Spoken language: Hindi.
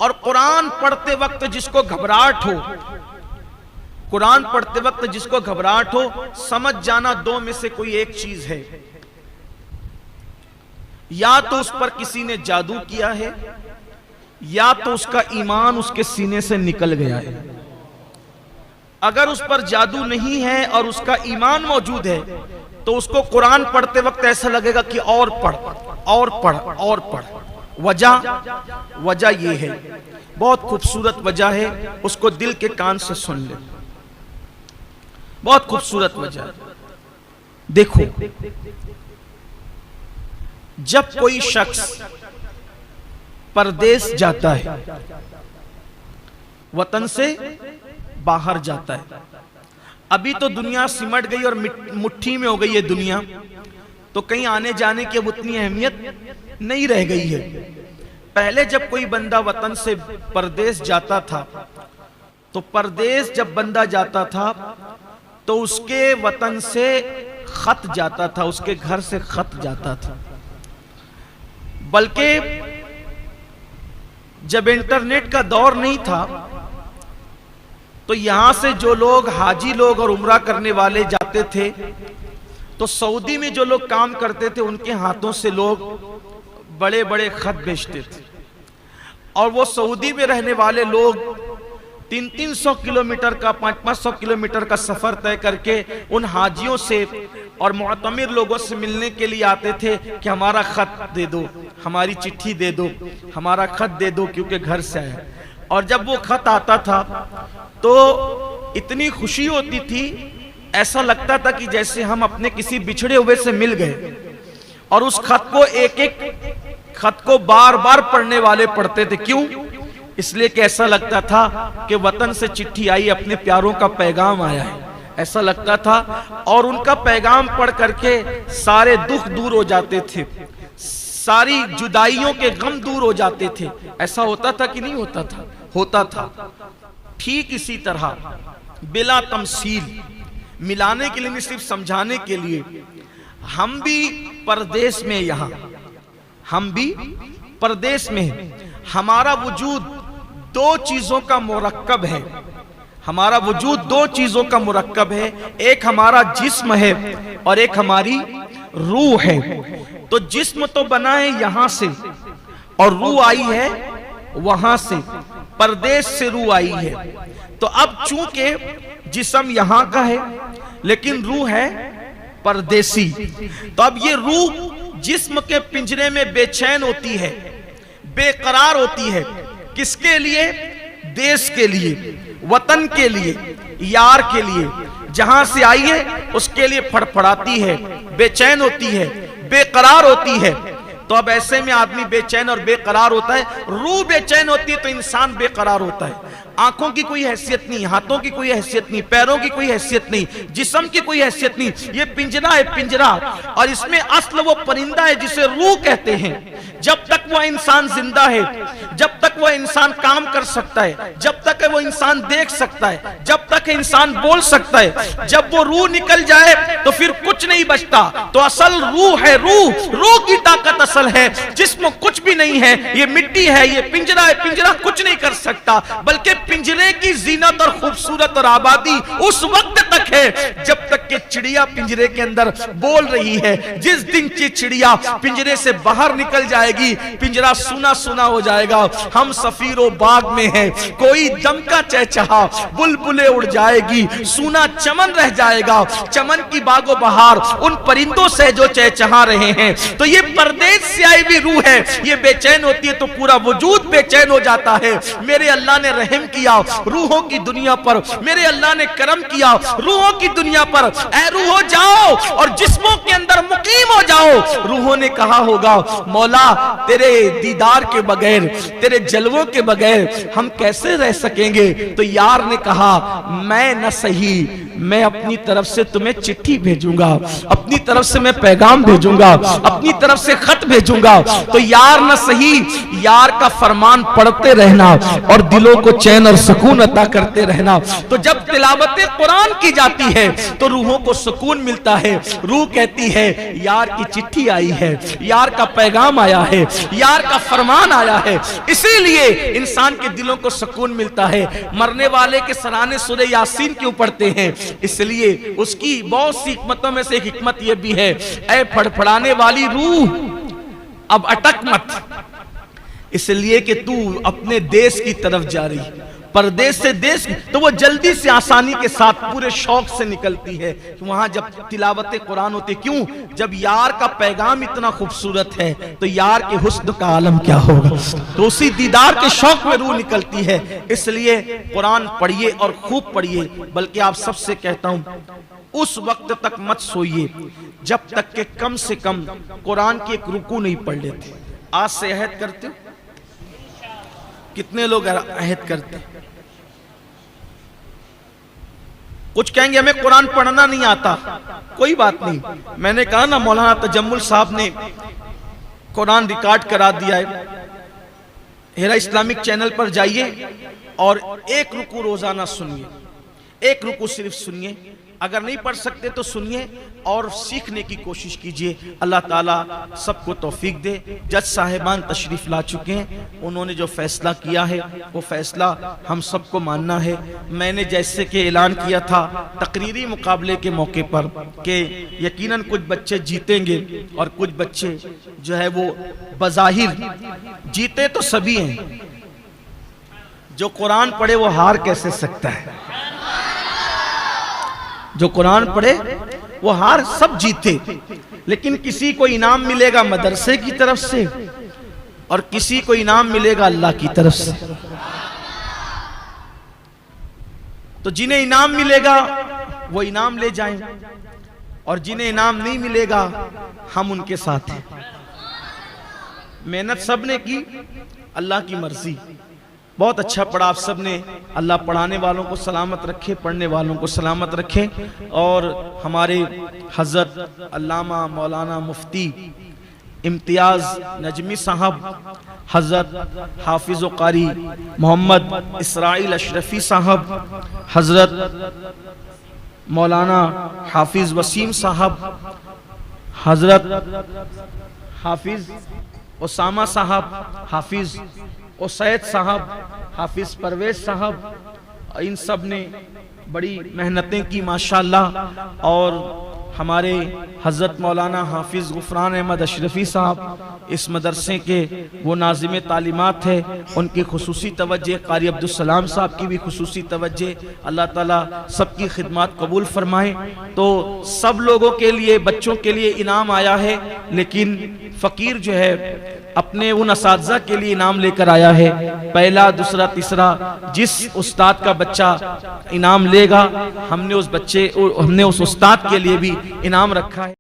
और कुरान पढ़ते वक्त जिसको घबराहट हो, कुरान पढ़ते वक्त जिसको घबराहट हो, समझ जाना दो में से कोई एक चीज है, या तो उस पर किसी ने जादू किया है, या तो उसका ईमान उसके सीने से निकल गया है। अगर उस पर जादू नहीं है और उसका ईमान मौजूद है तो उसको कुरान पढ़ते वक्त ऐसा लगेगा कि और पढ़ और पढ़ और पढ़। वजह यह है, बहुत खूबसूरत वजह है, उसको दिल के कान से सुन ले। बहुत खूबसूरत वजह है। देखो, जब कोई शख्स परदेश जाता है, वतन से बाहर जाता है, अभी तो दुनिया सिमट गई और मुट्ठी में हो गई है दुनिया, तो कहीं आने जाने की अब उतनी अहमियत नहीं रह गई है। पहले जब कोई बंदा वतन से परदेश जाता था, तो परदेश जब बंदा जाता था तो उसके वतन से खत जाता था, उसके घर से खत जाता था। बल्कि जब इंटरनेट का दौर नहीं था तो यहां से जो लोग हाजी लोग और उम्रा करने वाले जाते थे, तो सऊदी में जो लोग काम करते थे उनके हाथों से लोग बड़े बड़े खत भेजते थे, और वो सऊदी में रहने वाले लोग 300-300 किलोमीटर का 500-500 किलोमीटर का सफर तय करके उन हाजियों से और मुअतमिर लोगों से मिलने के लिए आते थे कि हमारा खत दे दो, हमारी चिट्ठी दे दो, हमारा खत दे दो, क्योंकि घर से आया। और जब वो खत आता था तो इतनी खुशी होती थी, ऐसा लगता था कि जैसे हम अपने किसी बिछड़े हुए से मिल गए। और उस खत को एक एक खत को बार बार पढ़ने वाले पढ़ते थे। क्यों? इसलिए कि ऐसा लगता था कि वतन से चिट्ठी आई, अपने प्यारों का पैगाम आया है, ऐसा लगता था। और उनका पैगाम पढ़ करके सारे दुख दूर हो जाते थे, सारी जुदाइयों के गम दूर हो जाते थे। ऐसा होता था कि नहीं होता था? होता था। ठीक इसी तरह बिला तमसील, मिलाने के लिए नहीं, सिर्फ समझाने के लिए, हम भी परदेश में, यहां हम भी परदेश में हैं। हमारा वजूद दो चीजों का मुरक्कब है, हमारा वजूद दो चीजों का मुरक्कब है, एक हमारा जिस्म है और एक हमारी रूह है। तो जिस्म तो बना है यहां से और रूह आई है वहां से, परदेश से रूह आई है। तो अब चूंकि जिस्म यहां का है लेकिन रूह है परदेसी, तो अब ये रूह जिस्म के पिंजरे में बेचैन होती है, बेकरार होती है। किसके लिए? देश के लिए, वतन के लिए, यार के लिए। जहां से आई है उसके लिए फड़फड़ाती है, बेचैन होती है, बेकरार होती है। तो अब ऐसे में आदमी बेचैन और बेकरार होता है, रूह बेचैन होती है तो इंसान बेकरार होता है। आंखों की कोई हैसियत नहीं, हाथों की कोई हैसियत नहीं, पैरों की कोई हैसियत नहीं, जिस्म की कोई हैसियत नहीं। ये पिंजरा है, पिंजरा, और इसमें असल वो परिंदा है जिसे रूह कहते हैं। जब तक वह इंसान जिंदा है, जब तक वह इंसान काम कर सकता है, जब तक वो इंसान देख सकता है, जब तक इंसान बोल सकता है, जब वो रूह निकल जाए तो फिर कुछ नहीं बचता। तो असल रूह है, रूह की ताकत असल है। जिस्म कुछ भी नहीं है, ये मिट्टी है, ये पिंजरा है, पिंजरा कुछ नहीं कर सकता। बल्कि पिंजरे की जीनत और खूबसूरत और आबादी उस वक्त तक है जब तक कि चिड़िया पिंजरे के अंदर बोल रही है। जिस दिन की चिड़िया पिंजरे से बाहर निकल जाएगी, पिंजरा सुना सुना हो जाएगा। हम सफीरो बाग में हैं, कोई दम का चहचहा, बुलबुलें उड़ जाएगी, सूना चमन रह जाएगा। चमन की बागो बहार उन परिंदों से जो चहचहा रहे हैं। तो ये परदेश से आई भी रूह है, ये बेचैन होती है तो पूरा वजूद बेचैन हो जाता है। मेरे अल्लाह ने रहम किया रूहों की दुनिया पर, मेरे अल्लाह ने करम किया रूहों की दुनिया पर। ऐ रूहो जाओ और जिस्मों के अंदर मुकीम हो जाओ। रूहों ने कहा होगा, मौला तेरे दीदार के बगैर, तेरे जलवों के बगैर हम कैसे रह सकेंगे? तो यार ने कहा, मैं न सही मैं अपनी तरफ से तुम्हें चिट्ठी भेजूंगा, अपनी तरफ से मैं पैगाम भेजूंगा, अपनी तरफ से खत भेजूंगा। तो यार न सही, यार का फरमान पढ़ते रहना और दिलों को चैन और सुकून अता करते रहना। तो जब तिलावत कुरान की जाती है तो रूहों को सुकून मिलता है। रूह कहती है यार की चिट्ठी आई है, यार का पैगाम आया है, यार का फरमान आया है। इसीलिए इंसान के दिलों को सुकून मिलता है। मरने वाले के सराहने सूरह यासीन क्यों पढ़ते हैं? इसलिए उसकी बहुत सी हिकमतों में से एक हिकमत यह भी है, ऐ फड़फड़ाने वाली रूह अब अटक मत, इसलिए कि तू अपने देश की तरफ जा रही, परदेश से देश, तो वो जल्दी से आसानी के साथ पूरे शौक से निकलती है वहां जब तिलावत कुरान होती। क्यों? जब यार का पैगाम इतना खूबसूरत है तो यार के हुस्न का आलम क्या होगा। तो उसी दीदार के शौक में रूह निकलती है। इसलिए कुरान पढ़िए और खूब पढ़िए। बल्कि आप सबसे कहता हूं उस वक्त तक मत सोइए जब तक के कम से कम कुरान की एक रुकू नहीं पढ़ लेते। आज से अहद करते हो? कितने लोग अहद करते? कुछ कहेंगे हमें कुरान पढ़ना नहीं आता। कोई बात नहीं, मैंने कहा ना मौलाना तजम्मुल साहब ने कुरान रिकॉर्ड करा दिया है। हेरा इस्लामिक चैनल पर जाइए और एक रुकू रोजाना सुनिए, एक रुकू सिर्फ सुनिए। अगर नहीं पढ़ सकते तो सुनिए और सीखने की कोशिश कीजिए। अल्लाह ताला सबको तौफीक दे। जज साहिबान तशरीफ ला चुके हैं, उन्होंने जो फैसला किया है वो फैसला हम सबको मानना है। मैंने जैसे कि ऐलान किया था तकरीरी मुकाबले के मौके पर कि यकीनन कुछ बच्चे जीतेंगे और कुछ बच्चे जो है वो बज़ाहिर जीते तो सभी हैं, जो कुरान पढ़े वो हार कैसे सकता है? जो कुरान पढ़े वो हार, सब जीते, लेकिन किसी को इनाम मिलेगा मदरसे की तरफ से और किसी को इनाम मिलेगा अल्लाह की तरफ से। तो जिन्हें इनाम मिलेगा वो इनाम ले जाएं और जिन्हें इनाम नहीं मिलेगा हम उनके साथ हैं। मेहनत सब ने की, अल्लाह की मर्जी। बहुत अच्छा पढ़ा आप सब ने। अल्लाह पढ़ाने वालों को सलामत रखे, पढ़ने वालों को सलामत रखे। और हमारे हजरत अल्लामा मौलाना मुफ्ती इम्तियाज नजमी साहब, हजरत हाफिज व कारी मोहम्मद इसराइल अशरफी साहब, हजरत मौलाना हाफिज वसीम साहब, हजरत हाफिज उसामा साहब, हाफिज उसैद साहब, हाफिज परवेज साहब, इन सब ने बड़ी मेहनतें की माशाअल्लाह। और हमारे हज़रत मौलाना हाफिज गुफरान अहमद अशरफी साहब इस मदरसे के वो नाज़िम तालीमात है, उनकी खुसूसी तवज्जे, कारी अब्दुल सलाम साहब की भी खुसूसी तवज्जे। अल्लाह ताला सबकी खिदमत कबूल फरमाए। तो सब लोगों के लिए, बच्चों के लिए इनाम आया है, लेकिन फ़कीर जो है अपने उन असातिज़ा के लिए इनाम लेकर आया है। पहला, दूसरा, तीसरा, जिस उस्ताद का बच्चा इनाम लेगा हमने उस उस्ताद के लिए भी इनाम रखा है।